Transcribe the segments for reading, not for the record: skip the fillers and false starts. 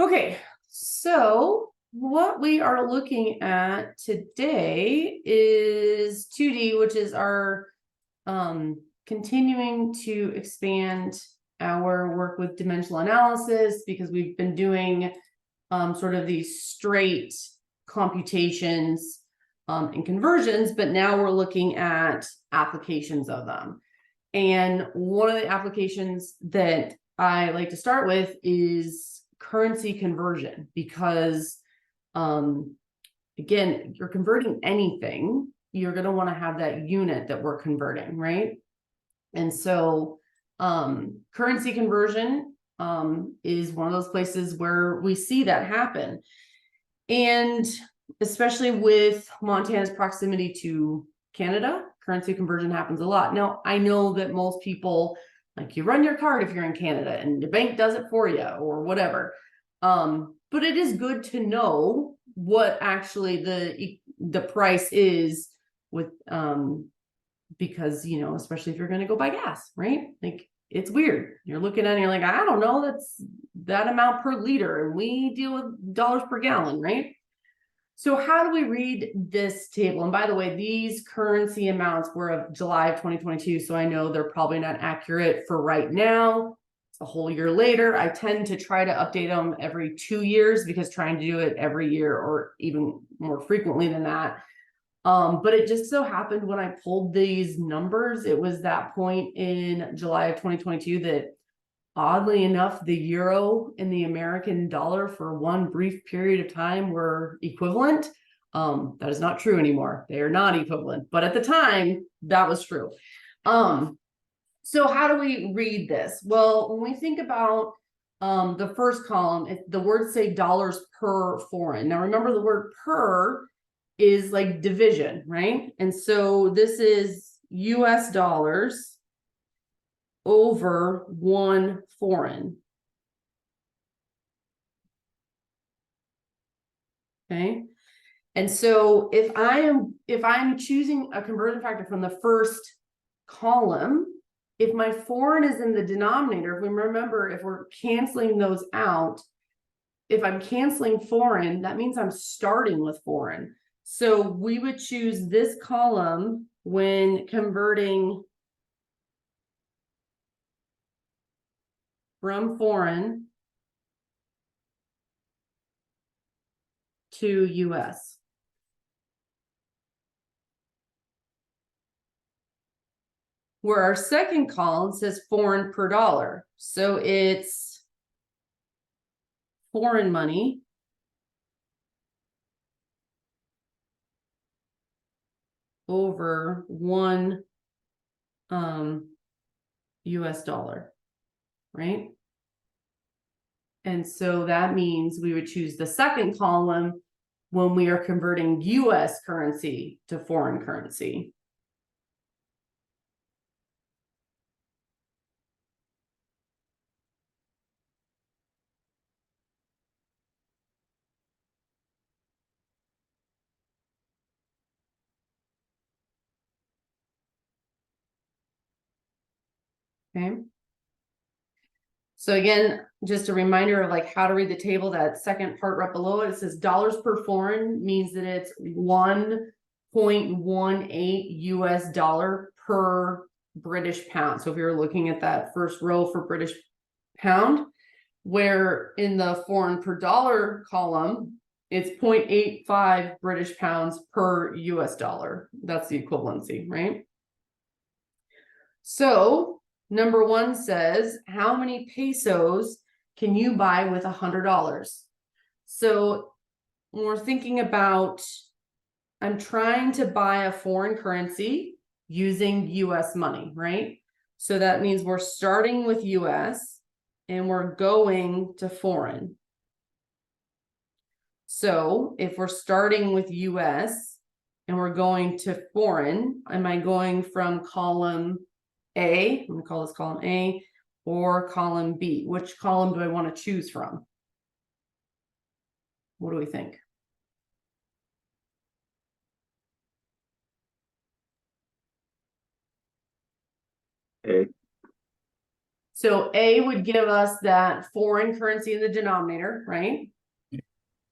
Okay, so what we are looking at today is 2D, which is our continuing to expand our work with dimensional analysis, because we've been doing sort of these straight computations and conversions, but now we're looking at applications of them. And one of the applications that I like to start with is currency conversion, because again, you're converting anything, you're going to want to have that unit that we're converting, right? And so currency conversion is one of those places where we see that happen. And especially with Montana's proximity to Canada, currency conversion happens a lot. Now, I know that most people, like, you run your card if you're in Canada and the bank does it for you or whatever. But it is good to know what actually the price is with because, you know, especially if you're going to go buy gas, right? Like, it's weird. You're looking at it and you're like, I don't know, that's that amount per liter, and we deal with dollars per gallon, right? So how do we read this table? And by the way, these currency amounts were of July of 2022, so I know they're probably not accurate for right now. It's a whole year later. I tend to try to update them every 2 years, because trying to do it every year or even more frequently than that. But it just so happened when I pulled these numbers, it was that point in July of 2022 that, oddly enough, the euro and the American dollar for one brief period of time were equivalent. That is not true anymore. They are not equivalent, but at the time that was true. So how do we read this? Well, when we think about the first column, the words say dollars per foreign. Now remember, the word per is like division, right? And so this is US dollars over one foreign. Okay. And so if I'm choosing a conversion factor from the first column, if my foreign is in the denominator, if we remember, if we're canceling those out, if I'm canceling foreign, that means I'm starting with foreign. So we would choose this column when converting from foreign to US. Where our second column says foreign per dollar. So it's foreign money over one US dollar, right? And so that means we would choose the second column when we are converting US currency to foreign currency. Okay. So again, just a reminder of like how to read the table, that second part right below it, it says dollars per foreign means that it's 1.18 US dollar per British pound. So if you're looking at that first row for British pound, where in the foreign per dollar column, it's 0.85 British pounds per US dollar. That's the equivalency, right? So number one says, how many pesos can you buy with $100? So when we're thinking about, I'm trying to buy a foreign currency using US money, right? So that means we're starting with US and we're going to foreign. So if we're starting with US and we're going to foreign, am I going from column A, I'm going to call this column A, or column B? Which column do I want to choose from? What do we think? A. So A would give us that foreign currency in the denominator, right?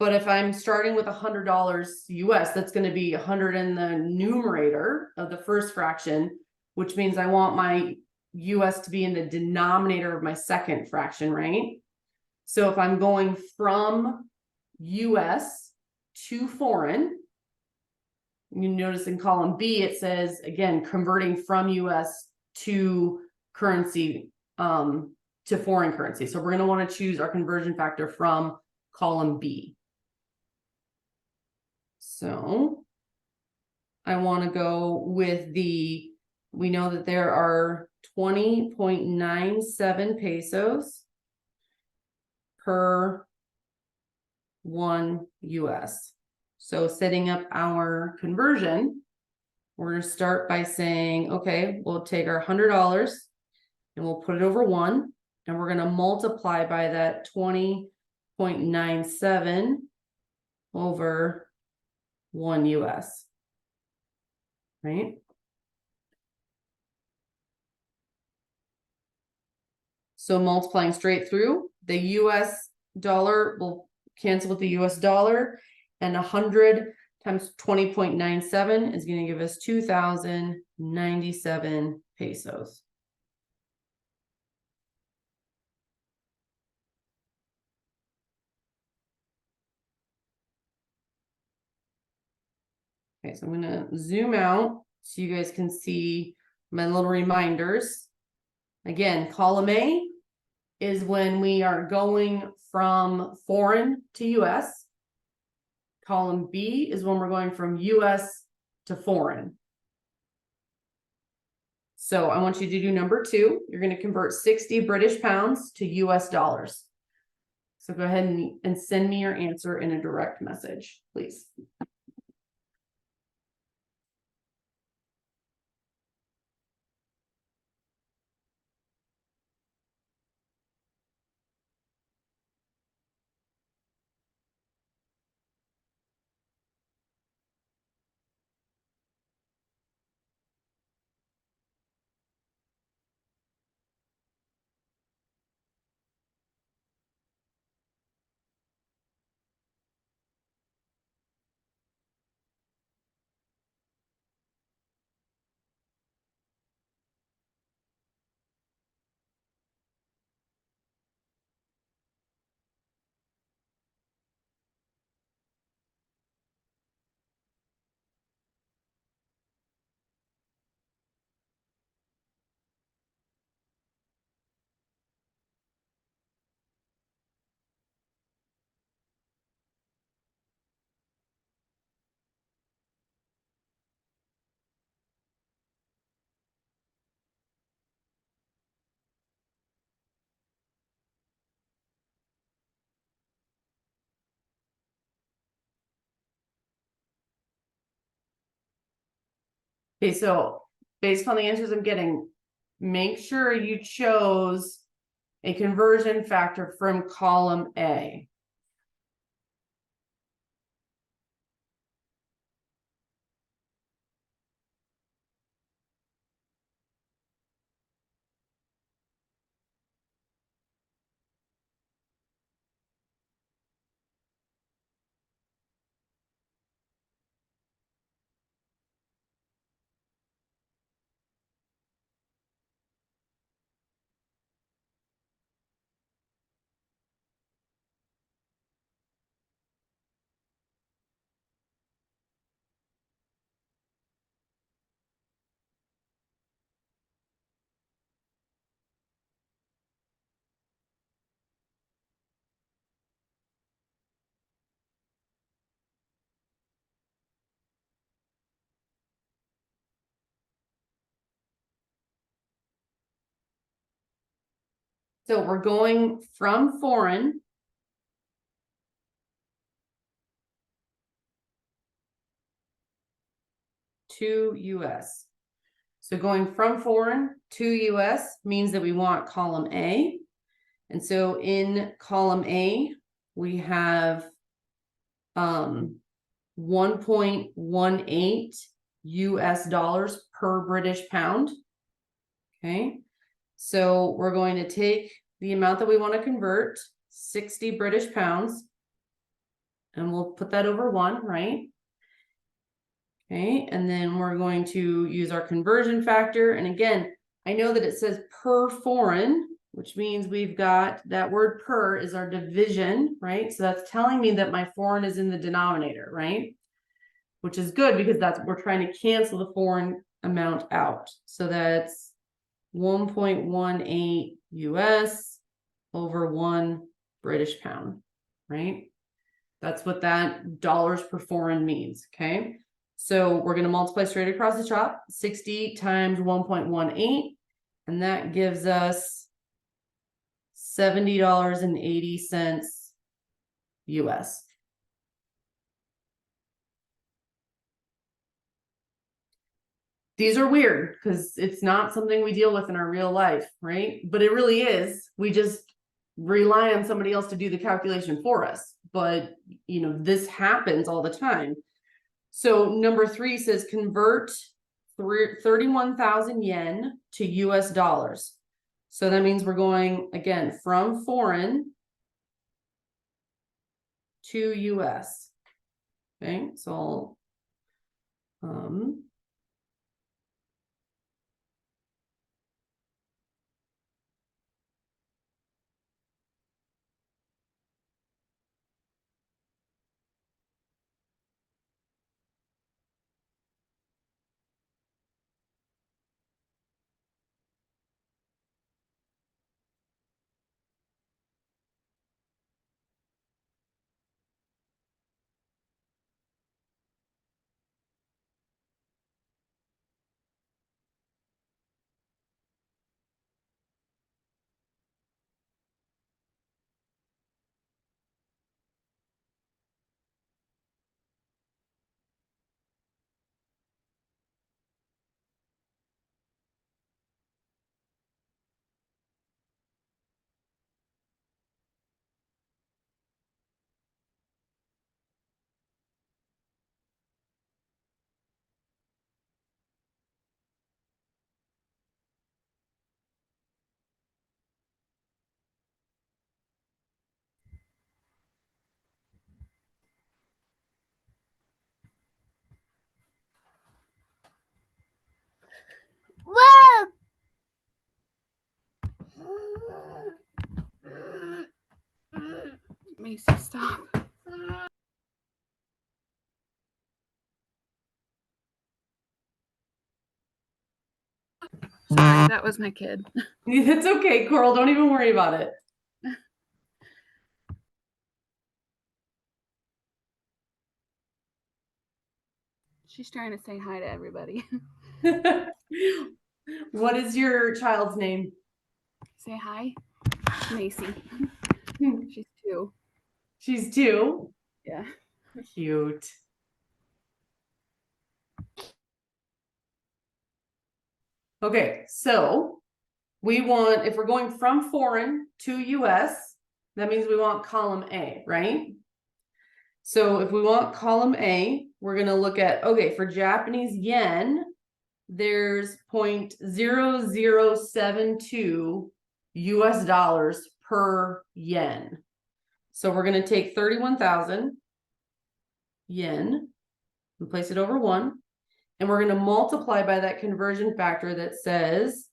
But if I'm starting with $100 US, that's going to be 100 in the numerator of the first fraction, which means I want my US to be in the denominator of my second fraction, right? So if I'm going from US to foreign, you notice in column B, it says, again, converting from US to currency, to foreign currency. So we're going to want to choose our conversion factor from column B. So I want to go with we know that there are 20.97 pesos per 1 US. So setting up our conversion, we're going to start by saying, okay, we'll take our $100 and we'll put it over 1, and we're going to multiply by that 20.97 over 1 US, right? So multiplying straight through, the US dollar will cancel with the US dollar, and 100 times 20.97 is going to give us 2,097 pesos. Okay, so I'm going to zoom out so you guys can see my little reminders. Again, column A is when we are going from foreign to US. Column B is when we're going from US to foreign. So I want you to do number 2. You're going to convert 60 British pounds to US dollars. So go ahead and send me your answer in a direct message, please. Okay, so based on the answers I'm getting, make sure you chose a conversion factor from column A. So we're going from foreign to US. So going from foreign to US means that we want column A. And so in column A, we have 1.18 US dollars per British pound. Okay. So we're going to take the amount that we want to convert, 60 British pounds, and we'll put that over 1, right? Okay, and then we're going to use our conversion factor. And again, I know that it says per foreign, which means we've got that word per is our division, right? So that's telling me that my foreign is in the denominator, right? Which is good because we're trying to cancel the foreign amount out. So that's 1.18 US over 1 British pound, right? That's what that dollars per foreign means, okay? So we're going to multiply straight across the top, 60 times 1.18, and that gives us $70.80 US. These are weird because it's not something we deal with in our real life, right? But it really is. We just rely on somebody else to do the calculation for us. But, you know, this happens all the time. So number 3 says convert 31,000 yen to US dollars. So that means we're going again from foreign to US. Okay, so Whoa! Macy, stop. Sorry, that was my kid. it's okay, Coral. Don't even worry about it. She's trying to say hi to everybody. What is your child's name? Say hi, Macy. She's 2. She's 2. Yeah. Cute. Okay, so we want, if we're going from foreign to US, that means we want column A, right? So if we want column A, we're going to look at, okay, for Japanese yen, there's 0.0072 US dollars per yen. So we're going to take 31,000 yen and place it over 1. And we're going to multiply by that conversion factor that says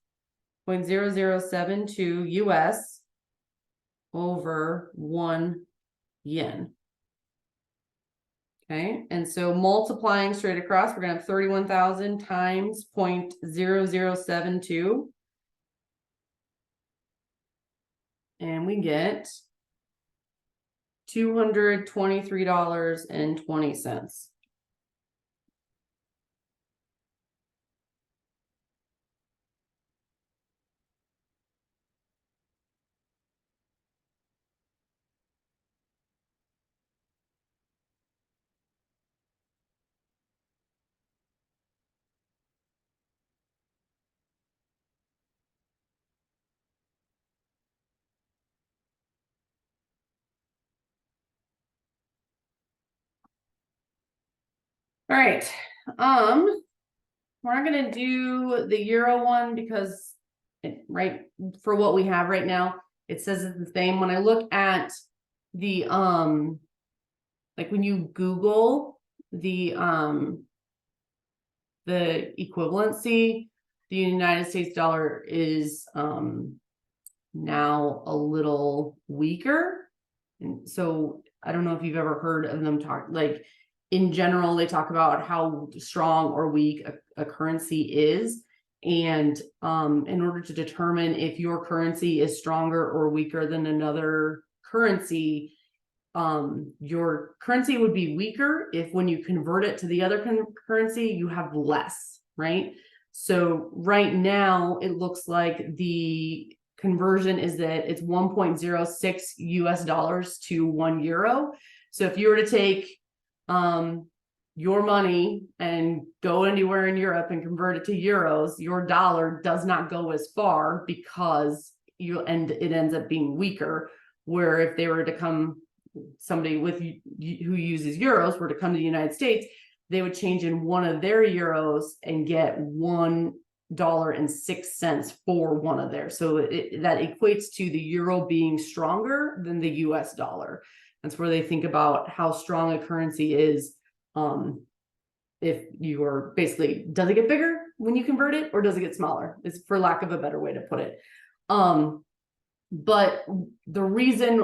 0.0072 US over 1 yen. Okay, and so multiplying straight across, we're going to have 31,000 times 0.0072. And we get $223.20. All right. We're not going to do the euro one because right, for what we have right now, it says it's the same. When I look at the, like when you Google the equivalency, the United States dollar is, now a little weaker. And so I don't know if you've ever heard of them talk, like in general, they talk about how strong or weak a currency is. And in order to determine if your currency is stronger or weaker than another currency, your currency would be weaker if when you convert it to the other currency, you have less, right? So right now it looks like the conversion is that it's 1.06 US dollars to 1 euro. So if you were to take your money and go anywhere in Europe and convert it to euros, your dollar does not go as far because it ends up being weaker. Where if they were to come, somebody with who uses euros were to come to the United States, they would change in one of their euros and get $1.06 for one of theirs. So that equates to the euro being stronger than the US dollar. That's where they think about how strong a currency is. If you are basically, does it get bigger when you convert it or does it get smaller? It's for lack of a better way to put it. But the reason,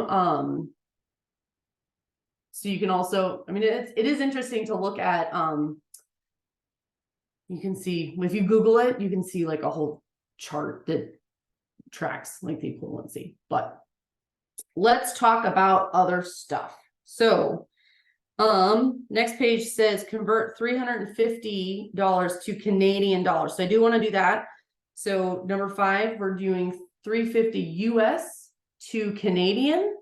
so you can also, I mean, it is interesting to look at, you can see, if you Google it, you can see like a whole chart that tracks like the equivalency. But let's talk about other stuff. So next page says convert $350 to Canadian dollars. So I do want to do that. So number 5, we're doing 350 US to Canadian.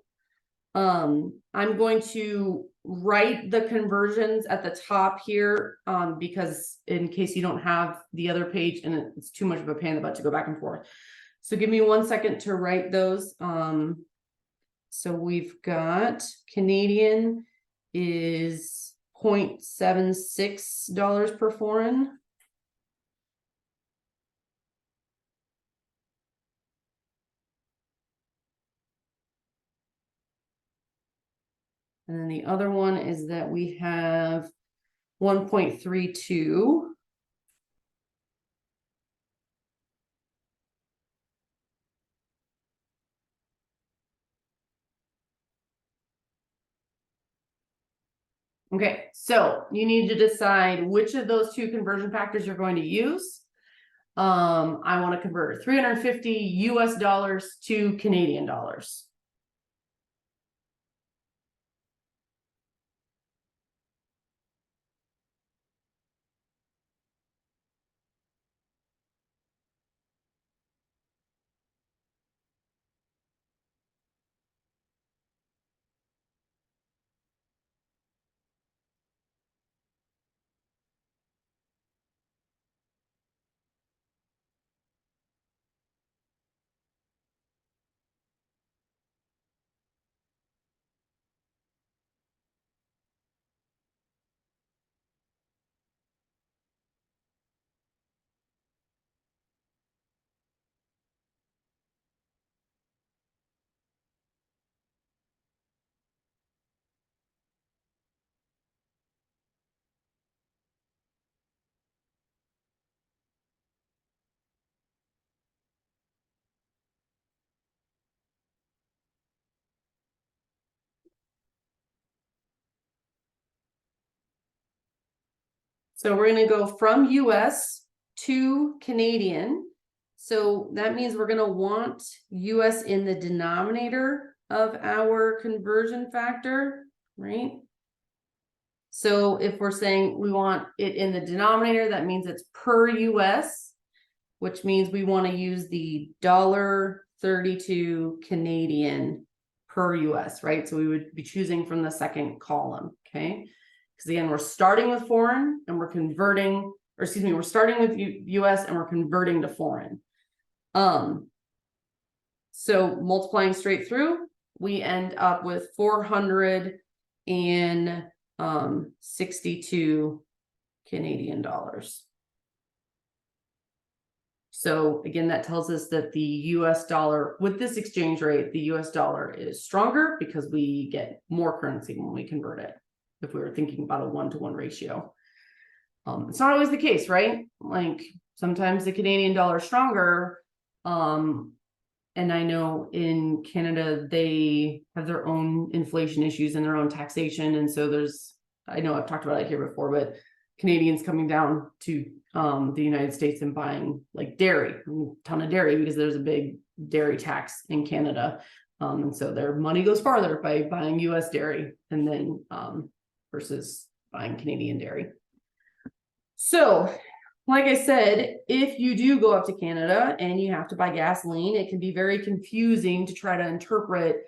I'm going to write the conversions at the top here, because in case you don't have the other page and it's too much of a pain in the butt to go back and forth. So give me 1 second to write those. So we've got Canadian is $0.76 per foreign. And then the other one is that we have 1.32. Okay, so you need to decide which of those two conversion factors you're going to use. I want to convert 350 US dollars to Canadian dollars. So we're going to go from US to Canadian. So that means we're going to want US in the denominator of our conversion factor, right? So if we're saying we want it in the denominator, that means it's per US, which means we want to use the $1.32 Canadian per US, right? So we would be choosing from the second column, okay? Because again, we're starting with foreign and we're converting, or excuse me, we're starting with US and we're converting to foreign. So multiplying straight through, we end up with 462 Canadian dollars. So again, that tells us that the US dollar, with this exchange rate, the US dollar is stronger because we get more currency when we convert it, if we were thinking about a 1-to-1 ratio. It's not always the case, right? Like sometimes the Canadian dollar is stronger. And I know in Canada, they have their own inflation issues and their own taxation. And so I know I've talked about it here before, but Canadians coming down to the United States and buying like dairy, a ton of dairy, because there's a big dairy tax in Canada. And so their money goes farther by buying US dairy and then versus buying Canadian dairy. So like I said, if you do go up to Canada and you have to buy gasoline, it can be very confusing to try to interpret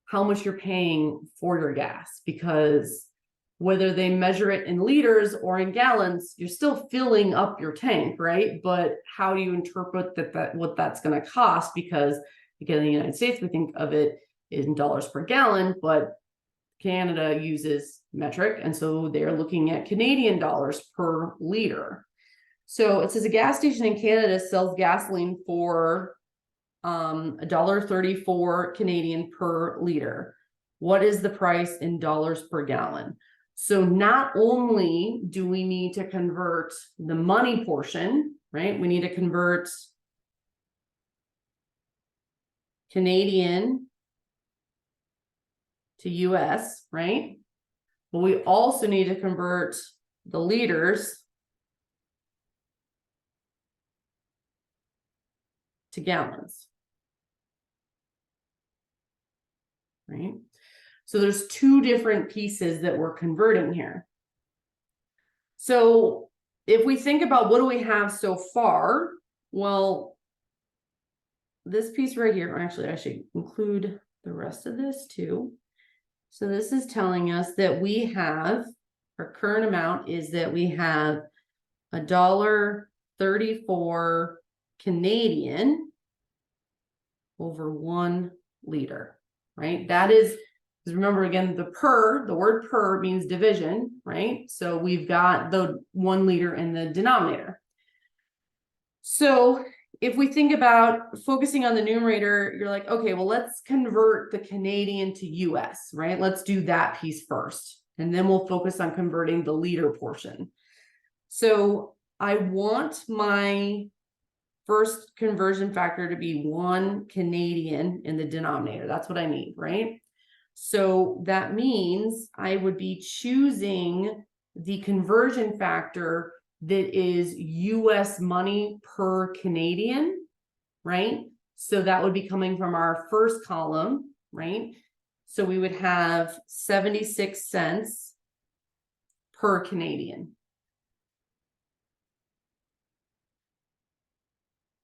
how much you're paying for your gas, because whether they measure it in liters or in gallons, you're still filling up your tank, right? But how do you interpret what that's going to cost? Because again, in the United States, we think of it in dollars per gallon, but Canada uses metric, and so they're looking at Canadian dollars per liter. So it says a gas station in Canada sells gasoline for $1.34 Canadian per liter. What is the price in dollars per gallon? So not only do we need to convert the money portion, right? We need to convert Canadian to US, right? But we also need to convert the liters to gallons, right? So there's two different pieces that we're converting here. So if we think about what do we have so far, well, this piece right here, actually I should include the rest of this too. So this is telling us that we have, our current amount is that we have $1.34 Canadian over 1 liter, right? That is, remember again, the word per means division, right? So we've got the 1 liter in the denominator. So if we think about focusing on the numerator, you're like, okay, well, let's convert the Canadian to US, right? Let's do that piece first, and then we'll focus on converting the liter portion. So I want my first conversion factor to be 1 Canadian in the denominator. That's what I need, right? So that means I would be choosing the conversion factor that is US money per Canadian, right? So that would be coming from our first column, right? So we would have 76 cents per Canadian.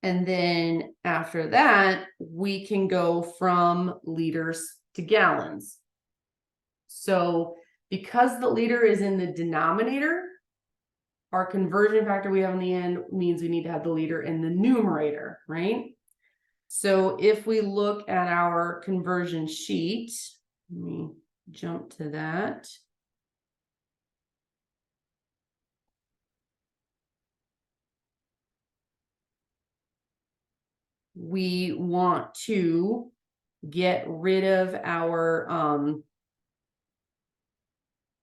And then after that, we can go from liters to gallons. So because the liter is in the denominator, our conversion factor we have in the end means we need to have the liter in the numerator, right? So if we look at our conversion sheet, let me jump to that. We want to get rid of our,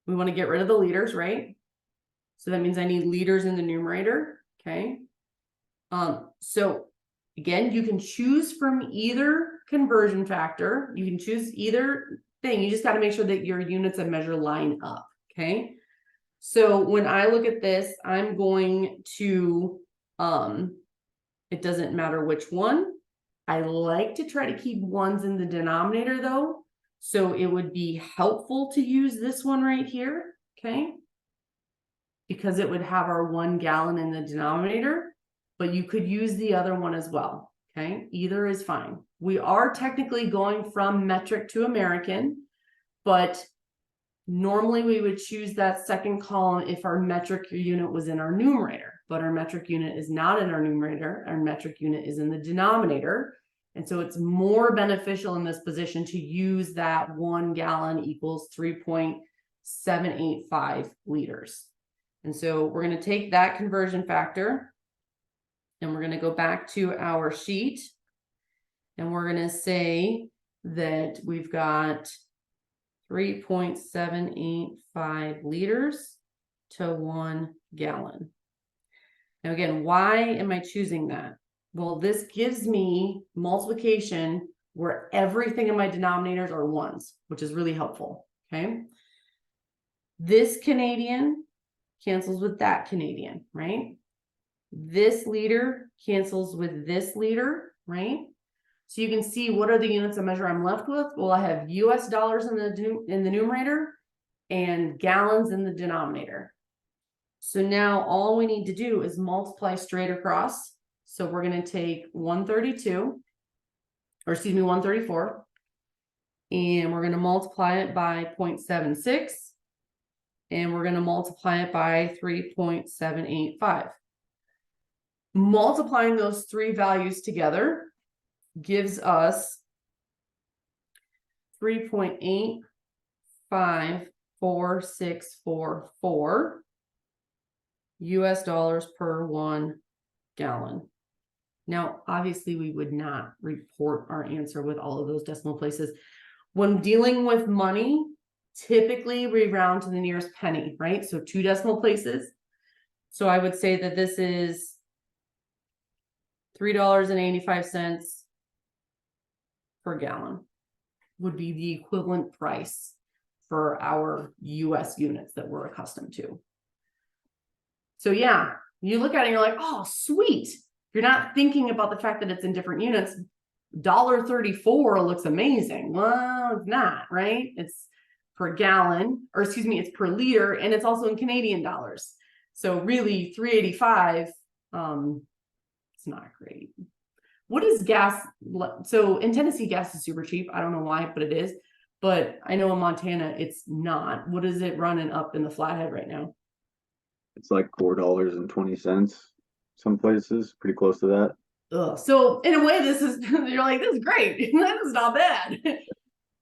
we want to get rid of the liters, right? So that means I need liters in the numerator, okay? So again, you can choose from either conversion factor. You can choose either thing. You just got to make sure that your units of measure line up, okay? So when I look at this, I'm going to, it doesn't matter which one. I like to try to keep ones in the denominator though. So it would be helpful to use this one right here, okay? Because it would have our 1 gallon in the denominator, but you could use the other one as well, okay? Either is fine. We are technically going from metric to American, but normally we would choose that second column if our metric unit was in our numerator, but our metric unit is not in our numerator. Our metric unit is in the denominator. And so it's more beneficial in this position to use that 1 gallon equals 3.785 liters. And so we're going to take that conversion factor and we're going to go back to our sheet, and we're going to say that we've got 3.785 liters to 1 gallon. Now again, why am I choosing that? Well, this gives me multiplication where everything in my denominators are ones, which is really helpful, okay? This Canadian cancels with that Canadian, right? This liter cancels with this liter, right? So you can see what are the units of measure I'm left with. Well, I have US dollars in the numerator and gallons in the denominator. So now all we need to do is multiply straight across. So we're going to take 132, or excuse me, 134, and we're going to multiply it by 0.76, and we're going to multiply it by 3.785. Multiplying those three values together gives us 3.854644 US dollars per 1 gallon. Now, obviously, we would not report our answer with all of those decimal places. When dealing with money, typically we round to the nearest penny, right? So 2 decimal places. So I would say that this is $3.85 per gallon would be the equivalent price for our US units that we're accustomed to. So yeah, you look at it and you're like, oh, sweet. You're not thinking about the fact that it's in different units. $1.34 looks amazing. Well, it's not, right? It's per gallon, or excuse me, it's per liter, and it's also in Canadian dollars. So really, $3.85, it's not great. What is gas? So in Tennessee, gas is super cheap. I don't know why, but it is. But I know in Montana, it's not. What is it running up in the Flathead right now? It's like $4.20. Some places pretty close to that. Ugh. So in a way, this is, you're like, this is great. That is not bad.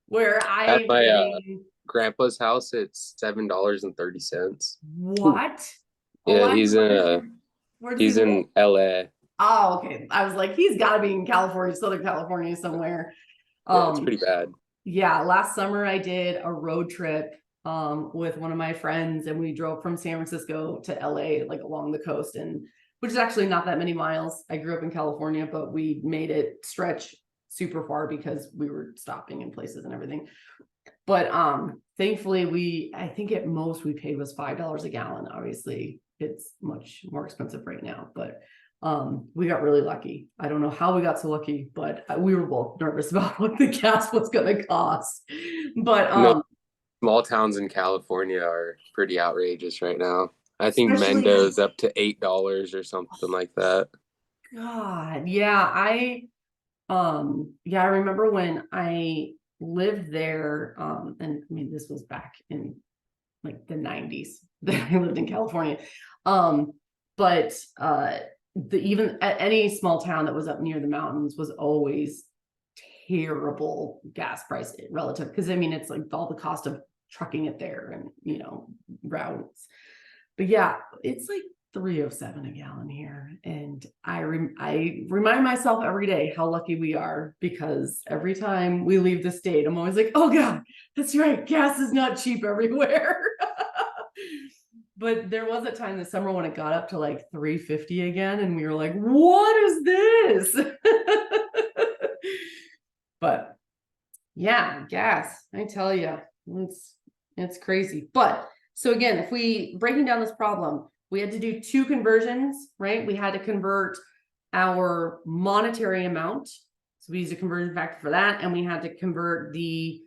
Where At my grandpa's house, it's $7.30. What? Yeah, Oh, he's in LA. Oh, okay. I was like, he's got to be in California, Southern California somewhere. Yeah, it's pretty bad. Yeah, last summer I did a road trip with one of my friends, and we drove from San Francisco to LA, like along the coast, and which is actually not that many miles. I grew up in California, but we made it stretch super far because we were stopping in places and everything. But thankfully I think at most we paid was $5 a gallon. Obviously it's much more expensive right now, but we got really lucky. I don't know how we got so lucky, but we were both nervous about what the gas was going to cost. But small towns in California are pretty outrageous right now. I think especially Mendo's up to $8 or something like that. God, yeah, I remember when I lived there, and I mean this was back in like the 90s that I lived in California. But even at any small town that was up near the mountains was always terrible gas price relative, because I mean it's like all the cost of trucking it there and routes. But yeah, it's like $3.07 a gallon here, and I remind myself every day how lucky we are, because every time we leave the state I'm always like, oh god, that's right, gas is not cheap everywhere. But there was a time this summer when it got up to like $3.50 again, and we were like, what is this? But yeah, gas, I tell you, it's crazy. But so again, if we breaking down this problem, we had to do 2 conversions, right? We had to convert our monetary amount. So we used a conversion factor for that. And we had to convert the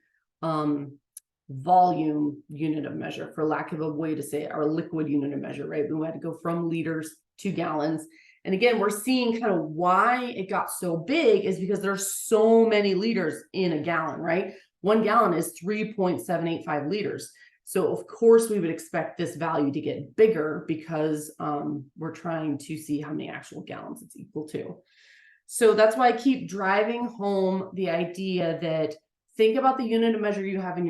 volume unit of measure, for lack of a way to say it, our liquid unit of measure, right? We had to go from liters to gallons. And again, we're seeing kind of why it got so big is because there's so many liters in a gallon, right? 1 gallon is 3.785 liters. So of course we would expect this value to get bigger, because we're trying to see how many actual gallons it's equal to. So that's why I keep driving home the idea that think about the unit of measure you have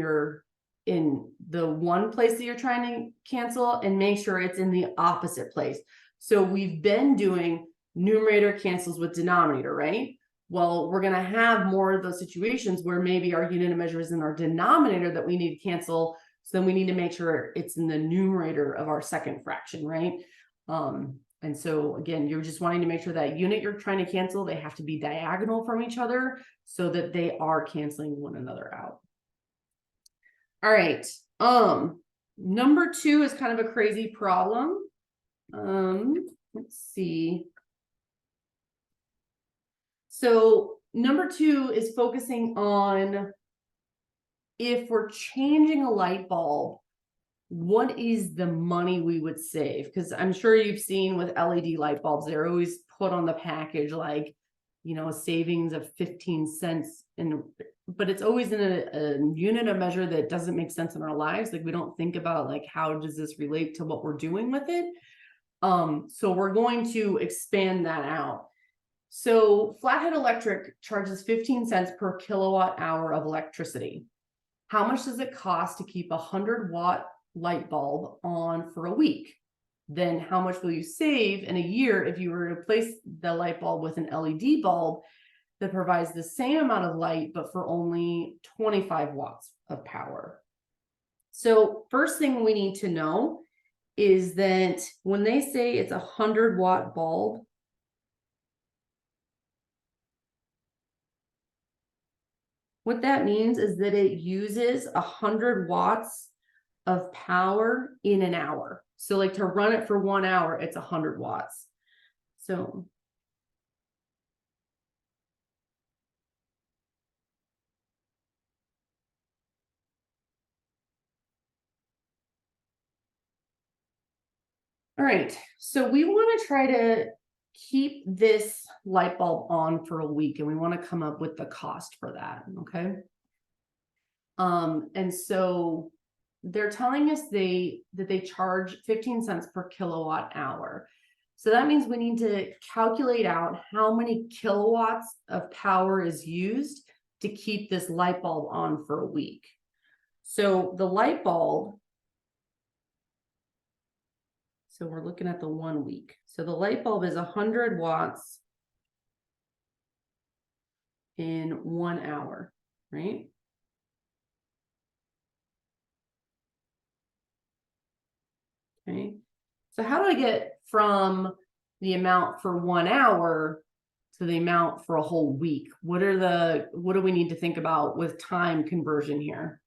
in the one place that you're trying to cancel, and make sure it's in the opposite place. So we've been doing numerator cancels with denominator, right? Well, we're going to have more of those situations where maybe our unit of measure is in our denominator that we need to cancel. So then we need to make sure it's in the numerator of our second fraction, right? And so again, you're just wanting to make sure that unit you're trying to cancel, they have to be diagonal from each other so that they are canceling one another out. All right. Number 2 is kind of a crazy problem. Let's see. So number 2 is focusing on if we're changing a light bulb, what is the money we would save? Because I'm sure you've seen with LED light bulbs, they're always put on the package like, you know, a savings of 15 cents. But it's always in a unit of measure that doesn't make sense in our lives. Like we don't think about like, how does this relate to what we're doing with it? So we're going to expand that out. So Flathead Electric charges 15 cents per kilowatt hour of electricity. How much does it cost to keep a 100-watt light bulb on for a week? Then how much will you save in a year if you were to replace the light bulb with an LED bulb that provides the same amount of light, but for only 25 watts of power? So first thing we need to know is that when they say it's a 100-watt bulb, what that means is that it uses 100 watts of power in an hour. So like to run it for 1 hour, it's 100 watts. So all right, so we want to try to keep this light bulb on for a week, and we want to come up with the cost for that, okay? And so they're telling us that they charge 15 cents per kilowatt hour. So that means we need to calculate out how many kilowatts of power is used to keep this light bulb on for a week. So the light bulb, so we're looking at the 1 week. So the light bulb is 100 watts in 1 hour, right? Okay. So how do I get from the amount for 1 hour to the amount for a whole week? What do we need to think about with time conversion here?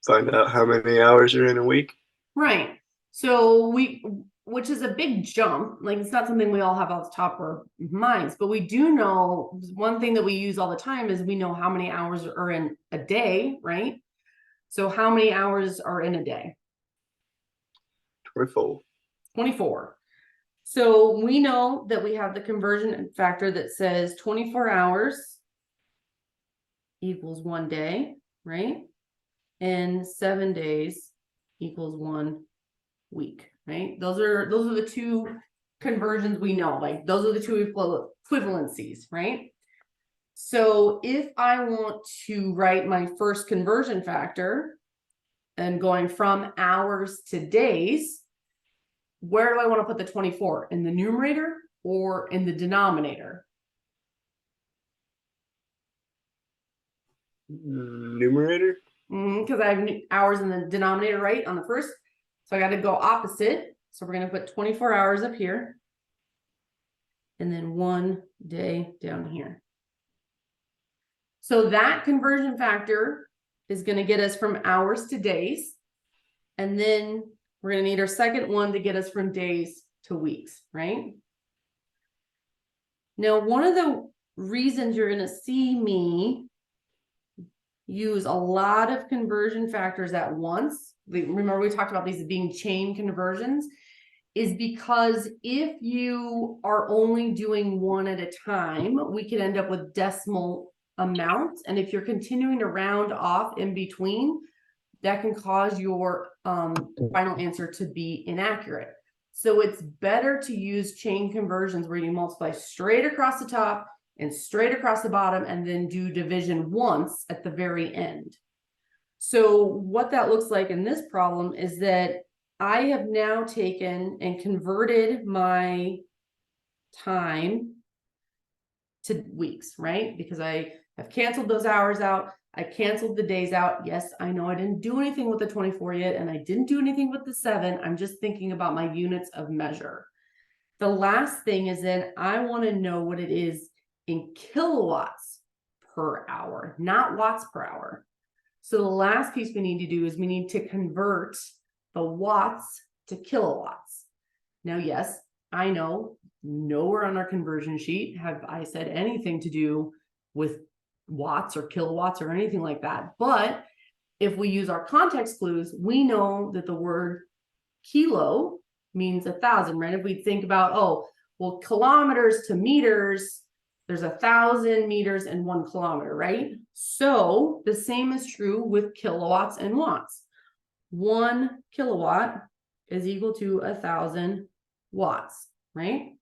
Find out how many hours are in a week. Right. So which is a big jump. Like it's not something we all have off the top of our minds, but we do know one thing that we use all the time is we know how many hours are in a day, right? So how many hours are in a day? 24. 24. So we know that we have the conversion factor that says 24 hours equals 1 day, right? And 7 days equals 1 week, right? Those are the two conversions we know, like those are the two equivalencies, right? So if I want to write my first conversion factor and going from hours to days, where do I want to put the 24? In the numerator or in the denominator? Numerator? Because I have hours in the denominator, right, on the first. So I got to go opposite. So we're going to put 24 hours up here. And then 1 day down here. So that conversion factor is going to get us from hours to days. And then we're going to need our second one to get us from days to weeks, right? Now, one of the reasons you're going to see me use a lot of conversion factors at once, remember we talked about these being chain conversions, is because if you are only doing one at a time, we could end up with decimal amounts. And if you're continuing to round off in between, that can cause your final answer to be inaccurate. So it's better to use chain conversions where you multiply straight across the top and straight across the bottom and then do division once at the very end. So what that looks like in this problem is that I have now taken and converted my time to weeks, right? Because I have canceled those hours out. I canceled the days out. Yes, I know I didn't do anything with the 24 yet, and I didn't do anything with the 7. I'm just thinking about my units of measure. The last thing is then I want to know what it is in kilowatts per hour, not watts per hour. So the last piece we need to do is we need to convert the watts to kilowatts. Now, yes, I know nowhere on our conversion sheet have I said anything to do with watts or kilowatts or anything like that. But if we use our context clues, we know that the word kilo means 1,000, right? If we think about, oh, well, kilometers to meters, there's 1,000 meters and 1 kilometer, right? So the same is true with kilowatts and watts. 1 kilowatt is equal to 1,000 watts, right?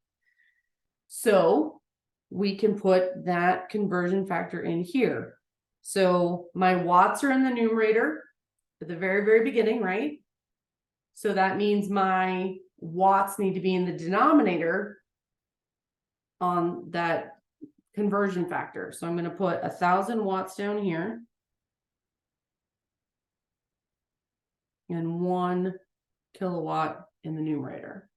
So we can put that conversion factor in here. So my watts are in the numerator at the very, very beginning, right? So that means my watts need to be in the denominator on that conversion factor. So I'm going to put 1,000 watts down here. And 1 kilowatt in the numerator.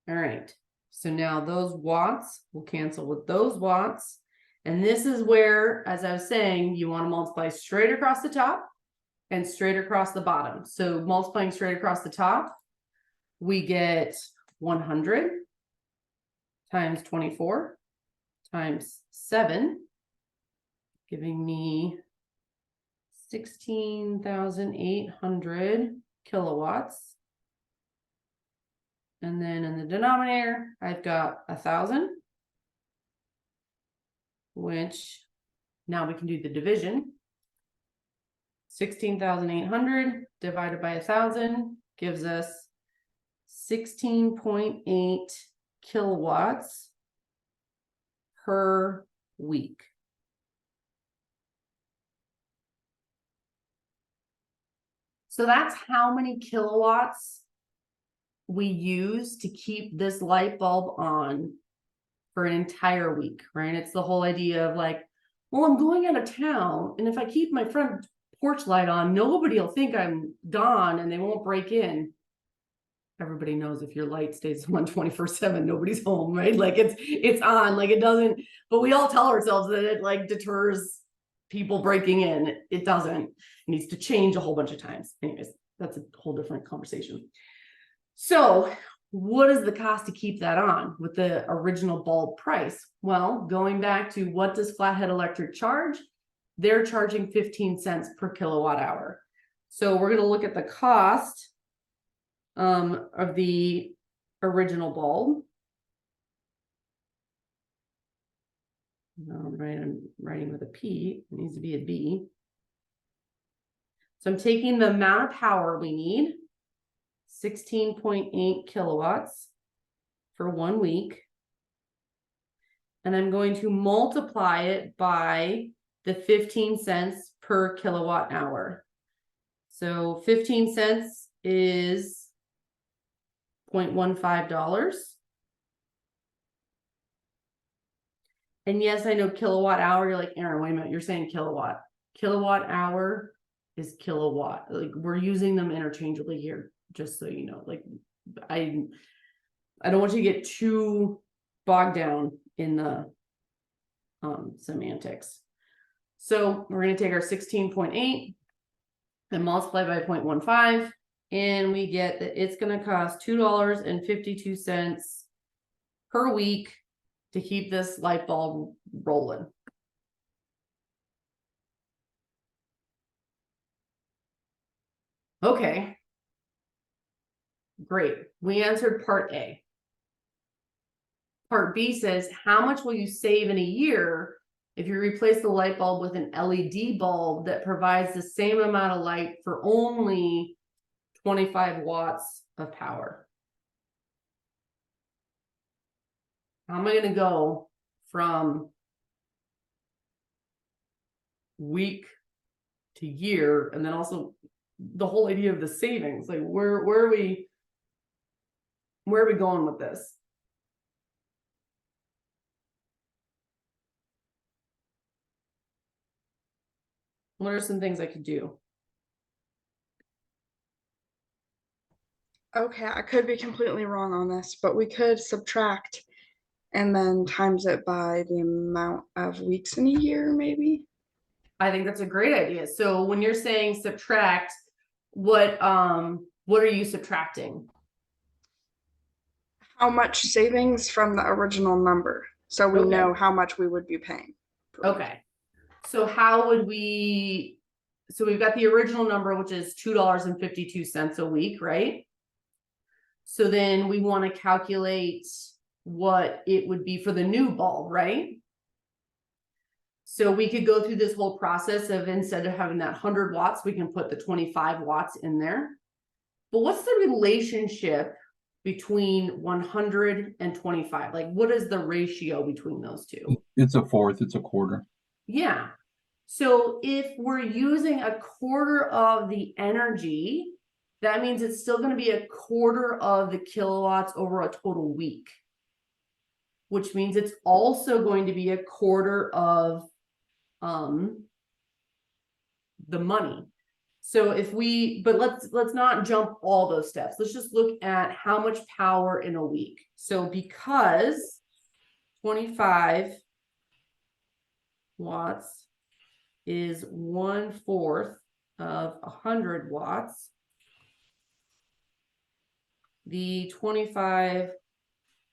All right, so now those watts will cancel with those watts. And this is where, as I was saying, you want to multiply straight across the top and straight across the bottom. So multiplying straight across the top, we get 100 times 24 times 7, giving me 16,800 kilowatts. And then in the denominator, I've got 1,000, which now we can do the division. 16,800 divided by 1,000 gives us 16.8 kilowatts per week. So that's how many kilowatts we use to keep this light bulb on for an entire week, right? It's the whole idea of like, well, I'm going out of town, and if I keep my front porch light on, nobody will think I'm gone and they won't break in. Everybody knows if your light stays on 24/7, nobody's home, right? Like it's on, like it doesn't, but we all tell ourselves that it like deters people breaking in. It doesn't. It needs to change a whole bunch of times. Anyways, that's a whole different conversation. So what is the cost to keep that on with the original bulb price? Well, going back to what does Flathead Electric charge? They're charging 15 cents per kilowatt hour. So we're going to look at the cost of the original bulb. Right, I'm writing with a P, it needs to be a B. So I'm taking the amount of power we need, 16.8 kilowatts for 1 week. And I'm going to multiply it by the 15 cents per kilowatt hour. So 15 cents is $0.15. And yes, I know kilowatt hour, you're like, Aaron, wait a minute, you're saying kilowatt. Kilowatt hour is kilowatt. Like we're using them interchangeably here, just so you know. Like I don't want you to get too bogged down in the semantics. So we're going to take our 16.8 and multiply by 0.15, and we get that it's going to cost $2.52 per week to keep this light bulb rolling. Okay. Great. We answered part A. Part B says, how much will you save in a year if you replace the light bulb with an LED bulb that provides the same amount of light for only 25 watts of power? How am I going to go from week to year, and then also the whole idea of the savings, like where are we going with this? What are some things I could do? Okay, I could be completely wrong on this, but we could subtract and then times it by the amount of weeks in a year, maybe. I think that's a great idea. So when you're saying subtract, what are you subtracting? How much savings from the original number, so we Okay. know how much we would be paying. per week. Okay. So how would we, so we've got the original number, which is $2.52 a week, right? So then we want to calculate what it would be for the new bulb, right? So we could go through this whole process of, instead of having that 100 watts, we can put the 25 watts in there. But what's the relationship between 100 and 25? Like, what is the ratio between those two? It's a fourth, it's a quarter. Yeah. So if we're using a quarter of the energy, that means it's still going to be a quarter of the kilowatts over a total week, which means it's also going to be a quarter of the money. So if we, but let's not jump all those steps. Let's just look at how much power in a week. So because 25 watts is 1/4 of 100 watts, the 25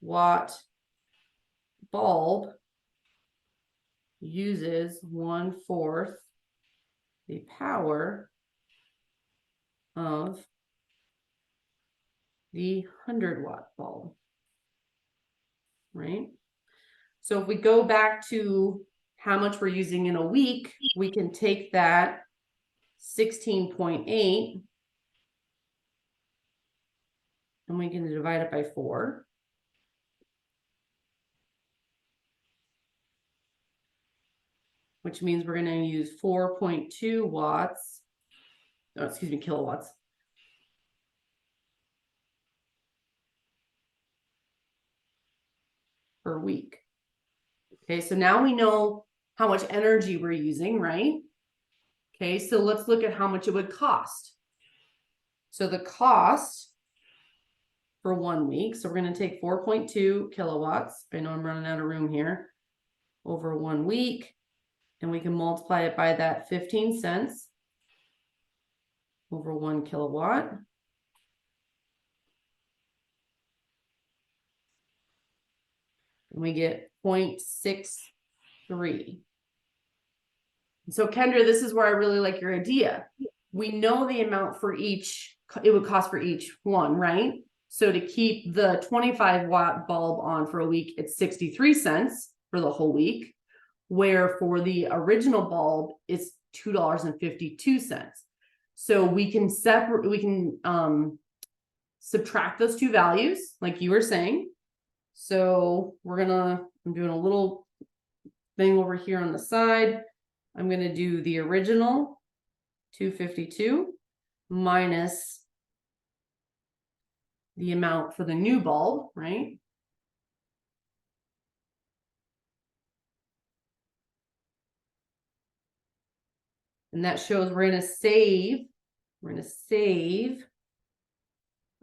watt bulb uses 1/4 the power of the 100 watt bulb, right? So if we go back to how much we're using in a week, we can take that 16.8 and we can divide it by 4. Which means we're going to use 4.2 watts, oh, excuse me, kilowatts. Per week. Okay, so now we know how much energy we're using, right? Okay, so let's look at how much it would cost. So the cost for 1 week, so we're going to take 4.2 kilowatts. I know I'm running out of room here. Over 1 week, and we can multiply it by that 15 cents over 1 kilowatt. And we get 0.63. So Kendra, this is where I really like your idea. We know the amount for each, it would cost for each one, right? So to keep the 25 watt bulb on for a week, it's 63 cents for the whole week, where for the original bulb, it's $2.52. So we can subtract those two values, like you were saying. So I'm doing a little thing over here on the side. I'm going to do the original 252 minus the amount for the new bulb, right? And that shows we're going to save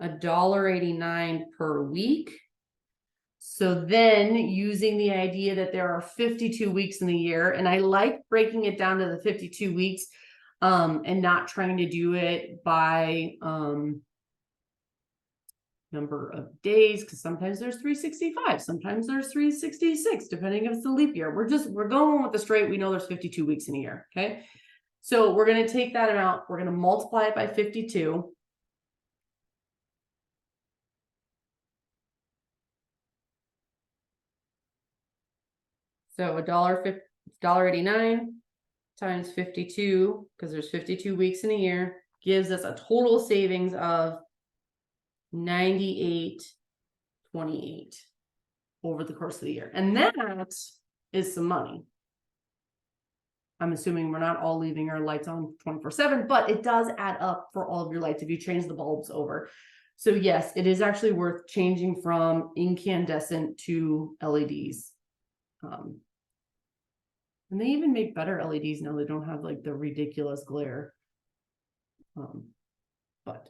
$1.89 per week. So then, using the idea that there are 52 weeks in the year, and I like breaking it down to the 52 weeks and not trying to do it by number of days, because sometimes there's 365, sometimes there's 366, depending if it's a leap year. We're going with the straight, we know there's 52 weeks in a year, okay? So we're going to take that amount, we're going to multiply it by 52. So $1.89 times 52, because there's 52 weeks in a year, gives us a total savings of $98.28 over the course of the year. And that is some money. I'm assuming we're not all leaving our lights on 24/7, but it does add up for all of your lights if you change the bulbs over. So yes, it is actually worth changing from incandescent to LEDs. And they even make better LEDs now. They don't have like the ridiculous glare. But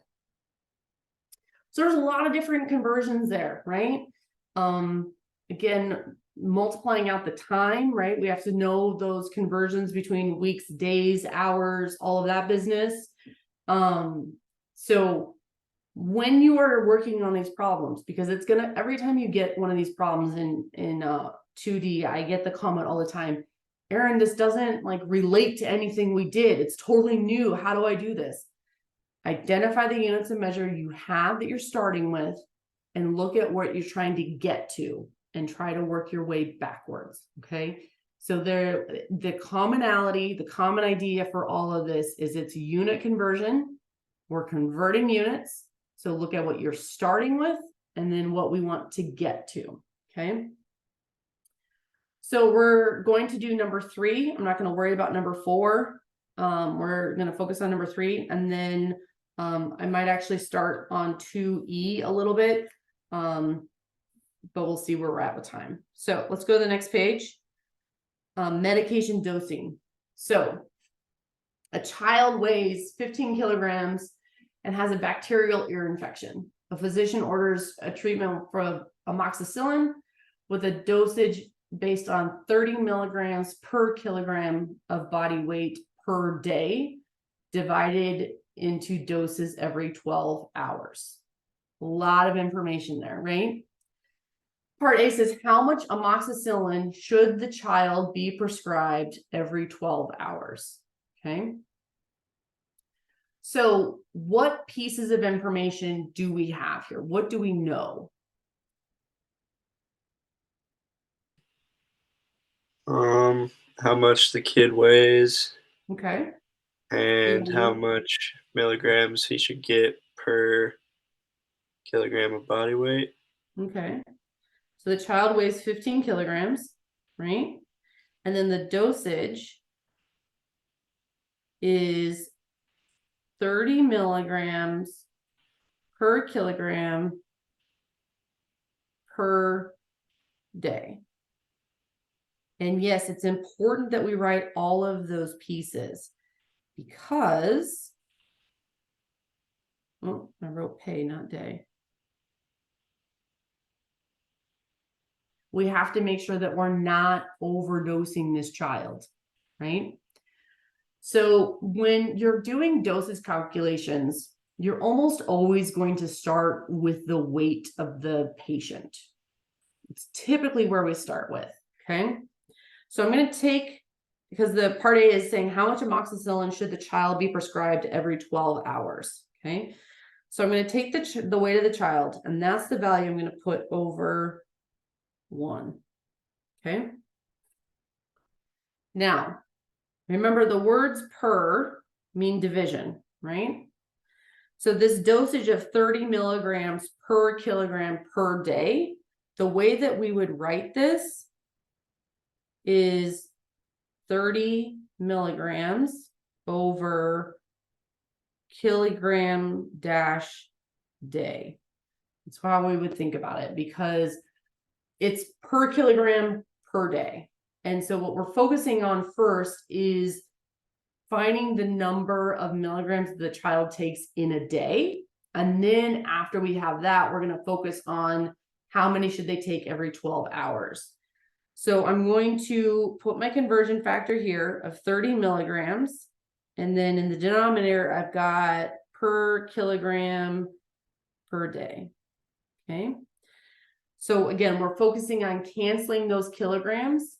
so there's a lot of different conversions there, right? Again, multiplying out the time, right? We have to know those conversions between weeks, days, hours, all of that business. So when you are working on these problems, because it's gonna, every time you get one of these problems in 2D, I get the comment all the time, Erin, this doesn't like relate to anything we did. It's totally new. How do I do this? Identify the units of measure you have that you're starting with and look at what you're trying to get to and try to work your way backwards, okay? So the commonality, the common idea for all of this is it's unit conversion. We're converting units. So look at what you're starting with and then what we want to get to, okay? So we're going to do number 3. I'm not going to worry about number 4. We're going to focus on number 3, and then I might actually start on 2E a little bit, but we'll see where we're at with time. So let's go to the next page. Medication dosing. So a child weighs 15 kilograms and has a bacterial ear infection. A physician orders a treatment for amoxicillin with a dosage based on 30 milligrams per kilogram of body weight per day, divided into doses every 12 hours. A lot of information there, right? Part A says, how much amoxicillin should the child be prescribed every 12 hours? Okay. So what pieces of information do we have here? What do we know? How much the kid weighs Okay. and how much milligrams he should get per kilogram of body weight. Okay. So the child weighs 15 kilograms, right? And then the dosage is 30 milligrams per kilogram per day. And yes, it's important that we write all of those pieces because, oh, I wrote pay, not day. We have to make sure that we're not overdosing this child, right? So when you're doing doses calculations, you're almost always going to start with the weight of the patient. It's typically where we start with, okay? So I'm going to take, because the part A is saying how much amoxicillin should the child be prescribed every 12 hours, okay? So I'm going to take the weight of the child, and that's the value I'm going to put over 1, okay? Now, remember the words per mean division, right? So this dosage of 30 milligrams per kilogram per day, the way that we would write this is 30 milligrams over kilogram dash day. That's how we would think about it because it's per kilogram per day. And so what we're focusing on first is finding the number of milligrams the child takes in a day. And then after we have that, we're going to focus on how many should they take every 12 hours. So I'm going to put my conversion factor here of 30 milligrams. And then in the denominator, I've got per kilogram per day. Okay. So again, we're focusing on canceling those kilograms.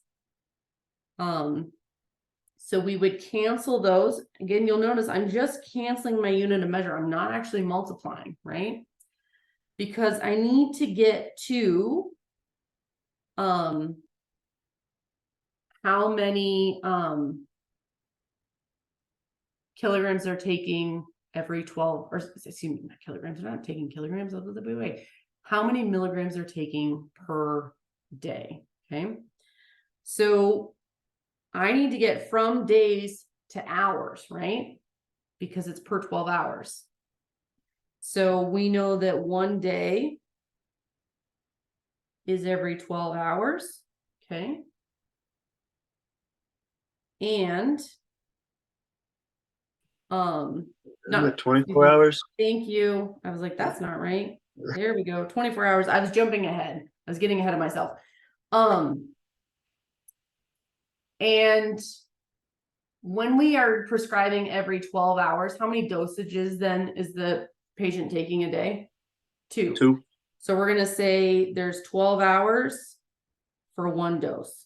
So we would cancel those. Again, you'll notice I'm just canceling my unit of measure. I'm not actually multiplying, right? Because I need to get to how many kilograms they're taking every 12, or excuse me, not kilograms, they're not taking kilograms of the way. How many milligrams they're taking per day, okay? So I need to get from days to hours, right? Because it's per 12 hours. So we know that one day is every 12 hours, okay? I'm And at 24 hours. Thank you. I was like, that's not right. There we go. 24 hours. I was jumping ahead. I was getting ahead of myself. And when we are prescribing every 12 hours, how many dosages then is the patient taking a day? 2. 2. So we're going to say there's 12 hours for 1 dose.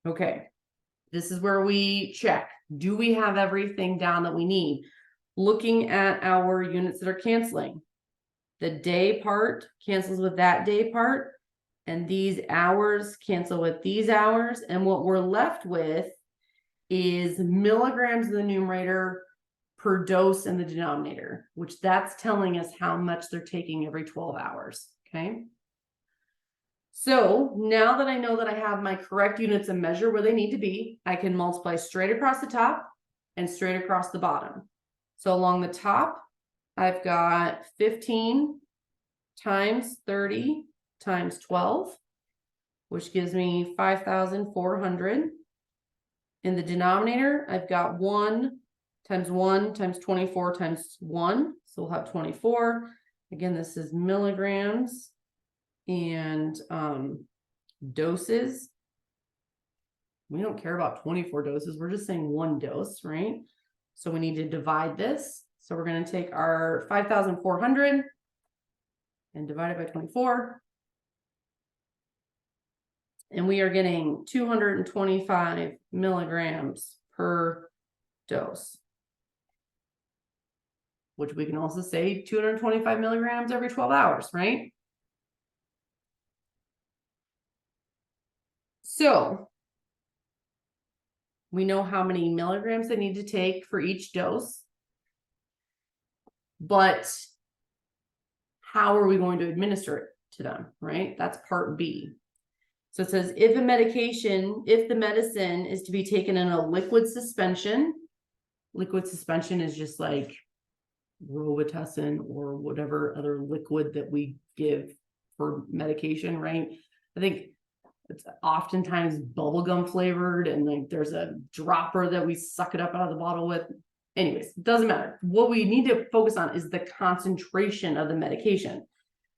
Okay. This is where we check. Do we have everything down that we need? Looking at our units that are canceling. The day part cancels with that day part, and these hours cancel with these hours. And what we're left with is milligrams in the numerator per dose in the denominator, which that's telling us how much they're taking every 12 hours. Okay. So now that I know that I have my correct units of measure where they need to be, I can multiply straight across the top and straight across the bottom. So along the top, I've got 15 times 30 times 12, which gives me 5,400. In the denominator, I've got 1 times 24 times 1. So we'll have 24. Again, this is milligrams and doses. We don't care about 24 doses. We're just saying 1 dose, right? So we need to divide this. So we're going to take our 5,400 and divide it by 24. And we are getting 225 milligrams per dose, which we can also say 225 milligrams every 12 hours, right? So we know how many milligrams they need to take for each dose, but how are we going to administer it to them, right? That's part B. So it says if the medicine is to be taken in a liquid suspension is just like Robitussin or whatever other liquid that we give for medication, right? I think it's oftentimes bubblegum flavored, and like there's a dropper that we suck it up out of the bottle with. Anyways, it doesn't matter. What we need to focus on is the concentration of the medication.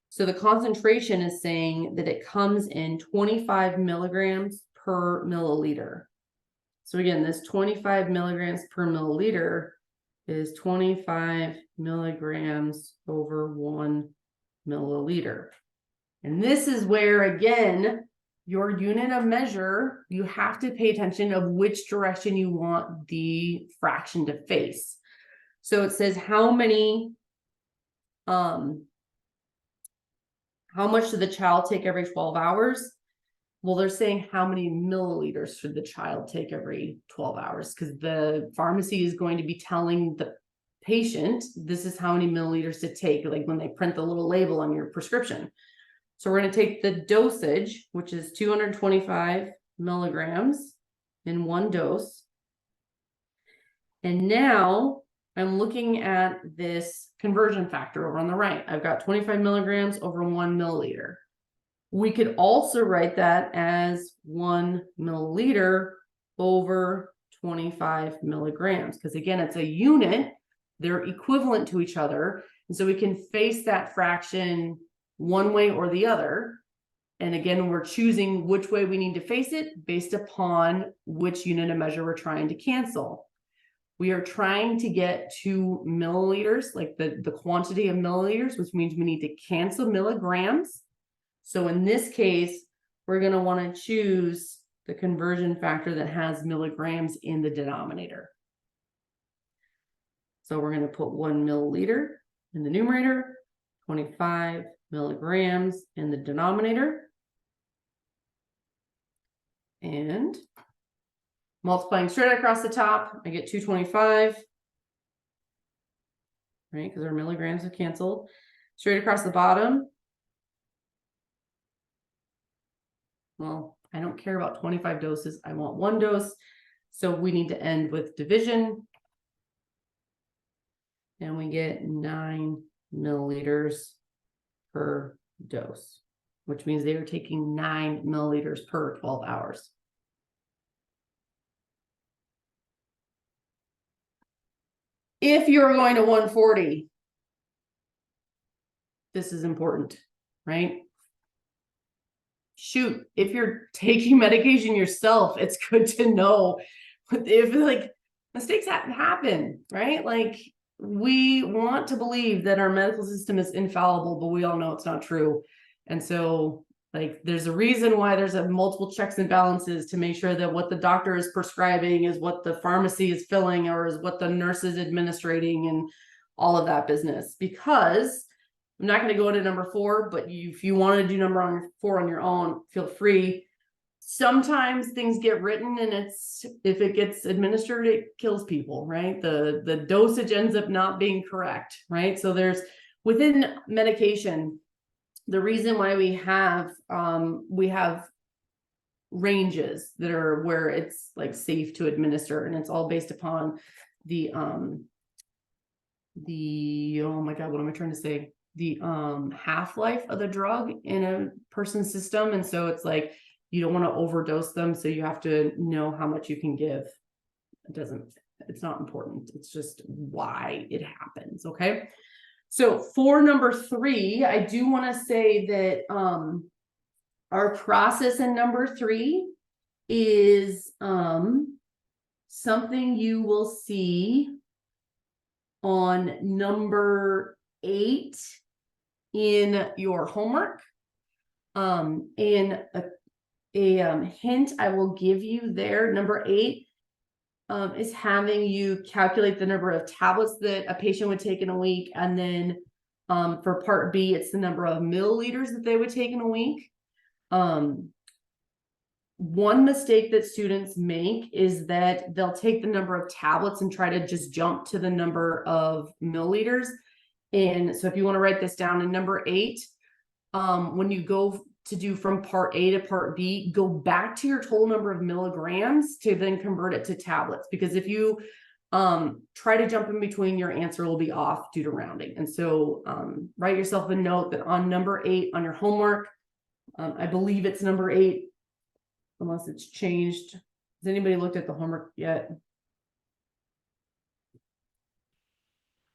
So the concentration is saying that it comes in 25 milligrams per milliliter. So again, this 25 milligrams per milliliter is 25 milligrams over 1 milliliter. And this is where, again, your unit of measure, you have to pay attention of which direction you want the fraction to face. So it says how much should the child take every 12 hours? Well, they're saying how many milliliters should the child take every 12 hours? Because the pharmacy is going to be telling the patient, this is how many milliliters to take, like when they print the little label on your prescription. So we're going to take the dosage, which is 225 milligrams in 1 dose. And now I'm looking at this conversion factor over on the right. I've got 25 milligrams over 1 milliliter. We could also write that as 1 milliliter over 25 milligrams, because again, it's a unit. They're equivalent to each other. And so we can face that fraction one way or the other. And again, we're choosing which way we need to face it based upon which unit of measure we're trying to cancel. We are trying to get to milliliters, like the quantity of milliliters, which means we need to cancel milligrams. So in this case, we're going to want to choose the conversion factor that has milligrams in the denominator. So we're going to put 1 milliliter in the numerator, 25 milligrams in the denominator. And Multiplying straight across the top, I get 225. Right, because our milligrams are canceled. Straight across the bottom. Well, I don't care about 25 doses. I want 1 dose. So we need to end with division. And we get 9 milliliters per dose, which means they are taking 9 milliliters per 12 hours. If you're going to 140, this is important, right? Shoot, if you're taking medication yourself, it's good to know if like mistakes happen, right? Like we want to believe that our medical system is infallible, but we all know it's not true. And so like there's a reason why there's a multiple checks and balances to make sure that what the doctor is prescribing is what the pharmacy is filling or is what the nurse is administrating and all of that business. Because I'm not going to go into number 4, but if you want to do number 4 on your own, feel free. Sometimes things get written and if it gets administered, it kills people, right? The dosage ends up not being correct, right? So there's within medication, the reason why we have ranges that are where it's like safe to administer, and it's all based upon the oh my God, what am I trying to say? The half-life of the drug in a person's system. And so it's like you don't want to overdose them, so you have to know how much you can give. It's not important, it's just why it happens. Okay, so for number 3, I do want to say that our process in number 3 is something you will see on number 8 in your homework. And a hint I will give you there, number 8 is having you calculate the number of tablets that a patient would take in a week. And then for part B, it's the number of milliliters that they would take in a week. One mistake that students make is that they'll take the number of tablets and try to just jump to the number of milliliters. And so if you want to write this down in number 8, when you go to do from part A to part B, go back to your total number of milligrams to then convert it to tablets. Because if you try to jump in between, your answer will be off due to rounding. And so write yourself a note that on number 8 on your homework, I believe it's number 8, unless it's changed. Has anybody looked at the homework yet?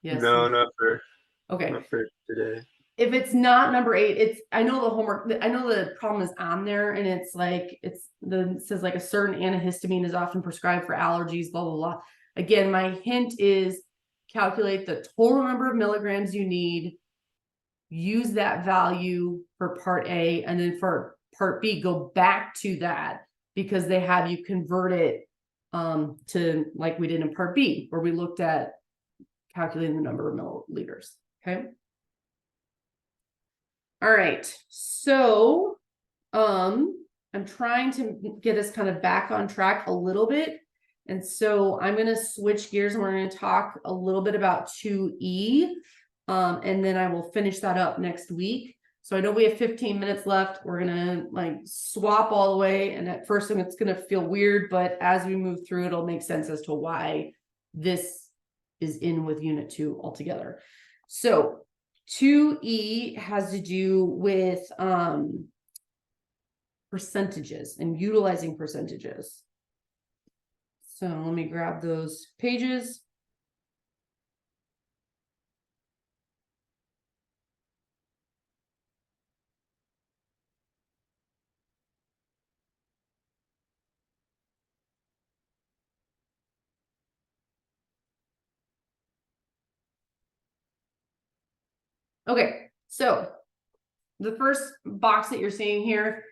Yes. No, not for today. If it's not number 8, I know the homework, I know the problem is on there, and it's like, it says like a certain antihistamine is often prescribed for allergies, blah, blah, blah. Again, my hint is calculate the total number of milligrams you need, use that value for part A, and then for part B, go back to that, because they have you convert it to like we did in part B, where we looked at calculating the number of milliliters. Okay. All right. So I'm trying to get us kind of back on track a little bit. And so I'm going to switch gears and we're going to talk a little bit about 2E. And then I will finish that up next week. So I know we have 15 minutes left. We're going to like swap all the way. And at first it's going to feel weird, but as we move through, it'll make sense as to why this is in with unit 2 altogether. So 2E has to do with percentages and utilizing percentages. So let me grab those pages. Okay, so the first box that you're seeing here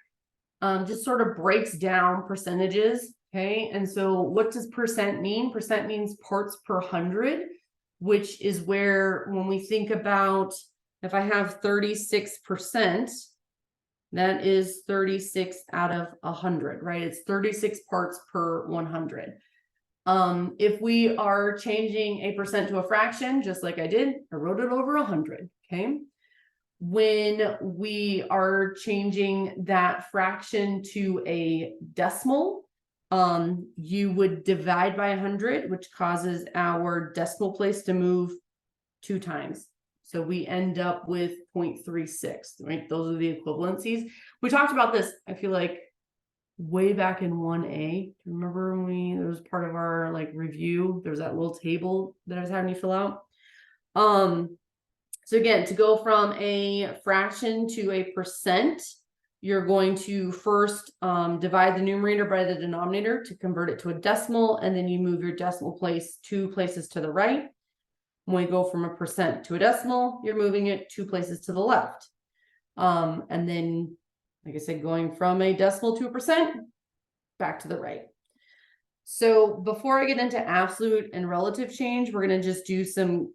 just sort of breaks down percentages. Okay, and so what does percent mean? Percent means parts per 100, which is where when we think about if I have 36%, That is 36 out of 100, right? It's 36 parts per 100. If we are changing a percent to a fraction, just like I did, I wrote it over 100, okay? When we are changing that fraction to a decimal, you would divide by 100, which causes our decimal place to move 2 times. So we end up with 0.36, right? Those are the equivalencies. We talked about this, I feel like, way back in 1A. Remember when it was part of our like review, there's that little table that I was having you fill out. So again, to go from a fraction to a percent, you're going to first divide the numerator by the denominator to convert it to a decimal, and then you move your decimal place 2 places to the right. When we go from a percent to a decimal, you're moving it 2 places to the left. And then, like I said, going from a decimal to a percent, back to the right. So before I get into absolute and relative change, we're going to just do some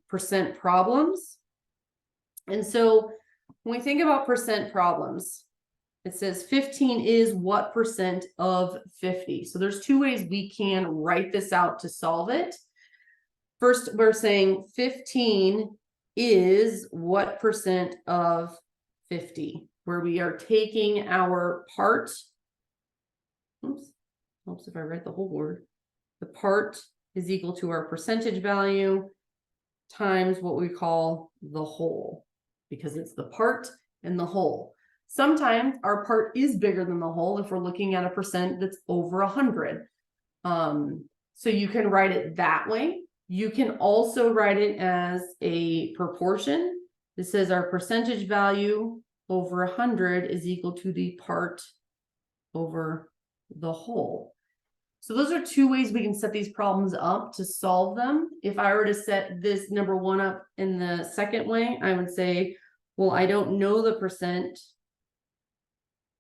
percent problems. And so when we think about percent problems, it says 15 is what percent of 50? So there's 2 ways we can write this out to solve it. First, we're saying 15 is what percent of 50, where we are taking our part. Oops, helps if I write the whole word. The part is equal to our percentage value times what we call the whole, because it's the part and the whole. Sometimes our part is bigger than the whole if we're looking at a percent that's over 100. So you can write it that way. You can also write it as a proportion. This says our percentage value over 100 is equal to the part over the whole. So those are 2 ways we can set these problems up to solve them. If I were to set this number 1 up in the second way, I would say, well, I don't know the percent,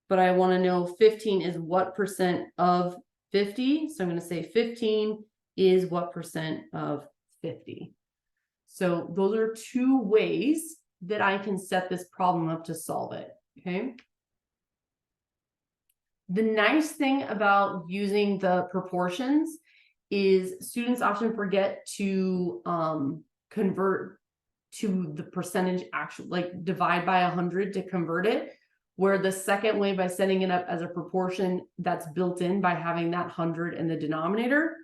but I want to know 15 is what percent of 50. So I'm going to say 15 is what percent of 50. So those are 2 ways that I can set this problem up to solve it, okay? The nice thing about using the proportions is students often forget to convert to the percentage, actually, like divide by 100 to convert it, where the second way, by setting it up as a proportion, that's built in by having that 100 in the denominator.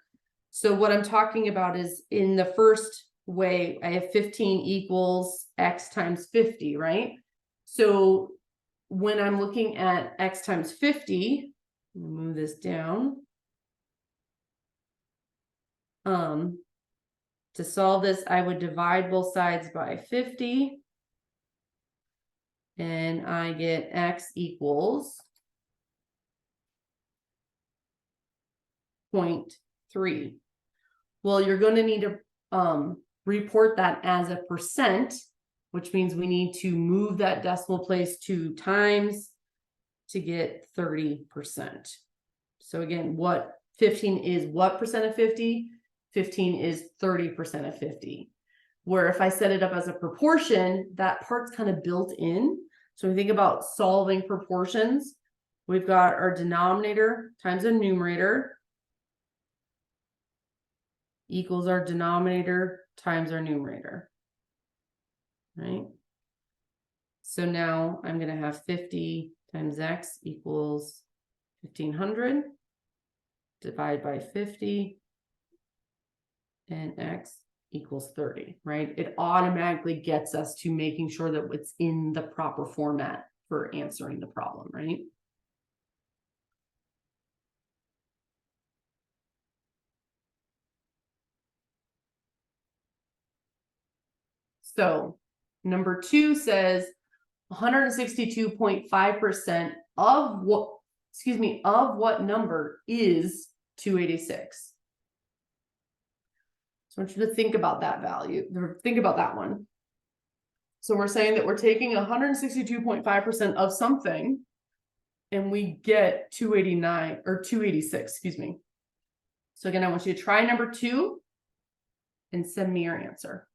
So what I'm talking about is in the first way, I have 15 equals x times 50, right? So when I'm looking at x times 50, move this down. To solve this, I would divide both sides by 50. And I get x equals 0.3. Well, you're going to need to report that as a percent, which means we need to move that decimal place 2 times to get 30%. So again, what 15 is what percent of 50? 15 is 30% of 50. Where if I set it up as a proportion, that part's kind of built in. So we think about solving proportions. We've got our denominator times a numerator equals our denominator times our numerator, right? So now I'm going to have 50 times x equals 1500, divide by 50, and x equals 30, right? It automatically gets us to making sure that it's in the proper format for answering the problem, right? So number 2 says 162.5% of what number is 286? So I want you to think about that value, or think about that one. So we're saying that we're taking 162.5% of something, and we get 289 or 286, excuse me. So again, I want you to try number 2 and send me your answer.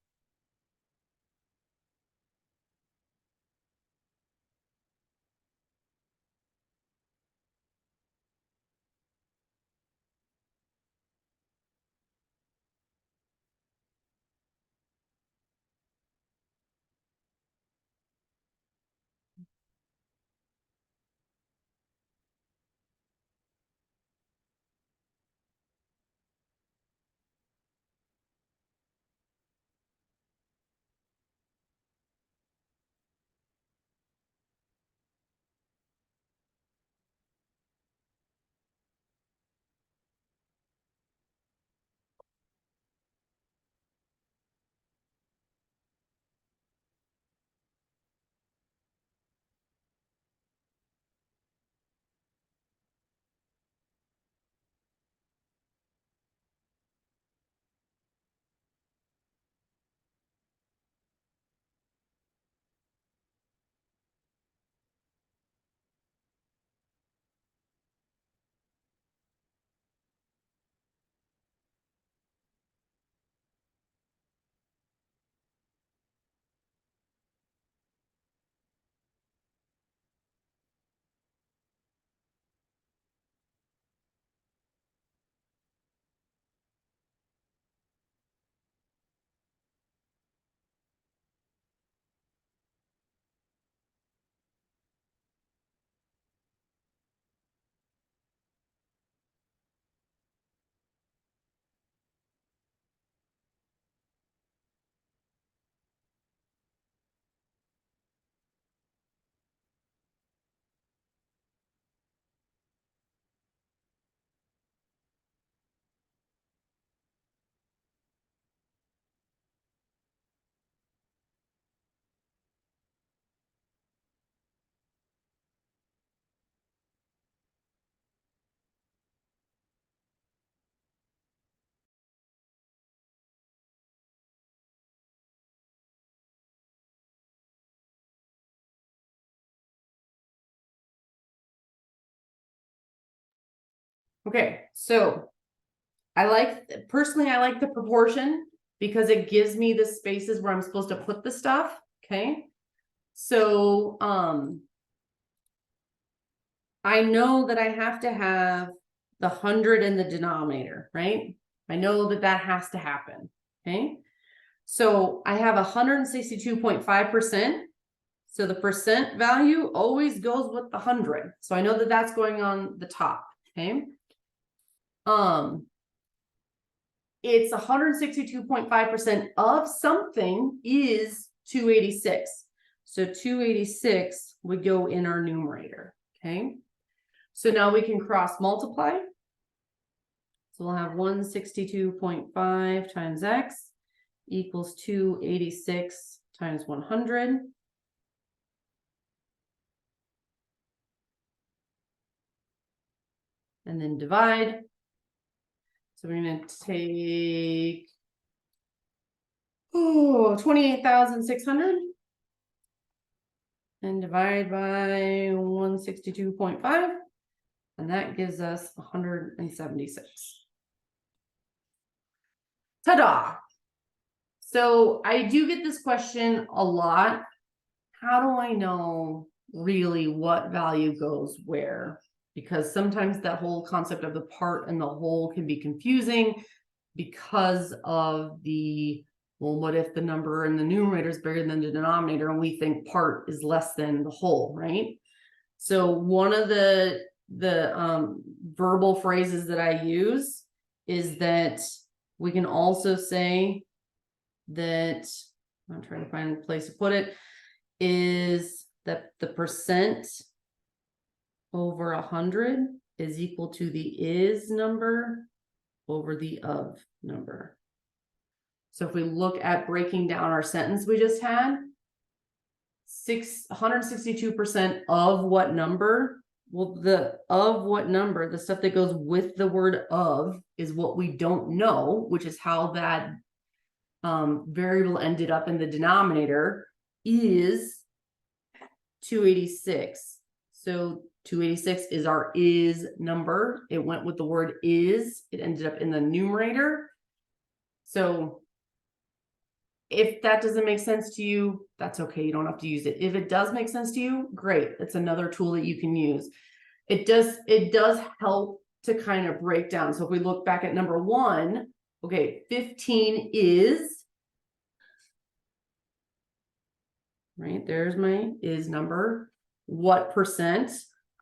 Okay, so personally, I like the proportion because it gives me the spaces where I'm supposed to put the stuff. Okay. So, I know that I have to have the 100 in the denominator, right? I know that that has to happen. Okay. So I have 162.5%. So the percent value always goes with the 100. So I know that that's going on the top. Okay. It's 162.5% of something is 286. So 286 would go in our numerator. Okay. So now we can cross multiply. So we'll have 162.5 times x equals 286 times 100. And then divide. So we're going to take 28,600 and divide by 162.5. And that gives us 176. Ta-da! So I do get this question a lot. How do I know really what value goes where? Because sometimes that whole concept of the part and the whole can be confusing because of the, well, what if the number in the numerator is bigger than the denominator and we think part is less than the whole, right? So one of the verbal phrases that I use is that we can also say that, I'm trying to find a place to put it, is that the percent over 100 is equal to the is number over the of number. So if we look at breaking down our sentence we just had, 162% of what number? Well, the of what number, the stuff that goes with the word of is what we don't know, which is how that variable ended up in the denominator, is 286. So 286 is our is number. It went with the word is. It ended up in the numerator. So if that doesn't make sense to you, that's okay. You don't have to use it. If it does make sense to you, great. It's another tool that you can use. It does help to kind of break down. So if we look back at number 1, okay, 15 is, right? There's my is number. What percent?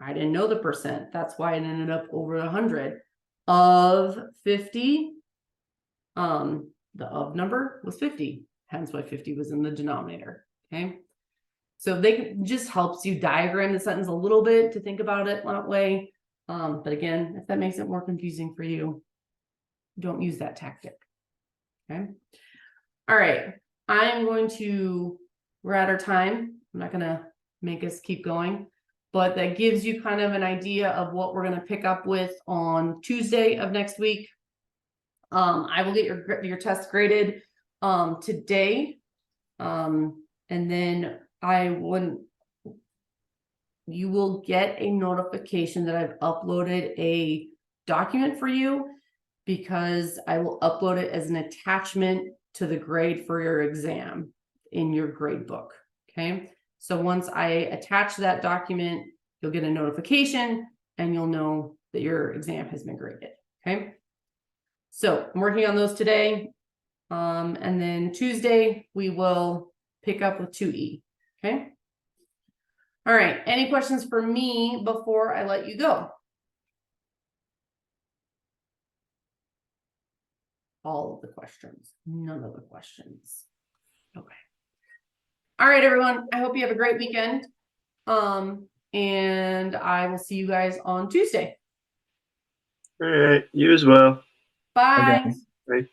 I didn't know the percent. That's why it ended up over 100. Of 50, the of number was 50. Hence why 50 was in the denominator. Okay. So just helps you diagram the sentence a little bit to think about it that way. But again, if that makes it more confusing for you, don't use that tactic. Okay. All right. We're at our time. I'm not going to make us keep going, but that gives you kind of an idea of what we're going to pick up with on Tuesday of next week. I will get your test graded today. And then you will get a notification that I've uploaded a document for you, because I will upload it as an attachment to the grade for your exam in your grade book. Okay. So once I attach that document, you'll get a notification and you'll know that your exam has been graded. Okay. So I'm working on those today. And then Tuesday we will pick up with 2E. Okay. All right. Any questions for me before I let you go? All of the questions, none of the questions. Okay. All right, everyone. I hope you have a great weekend. And I will see you guys on Tuesday. All right. You as well. Bye. Okay. Bye.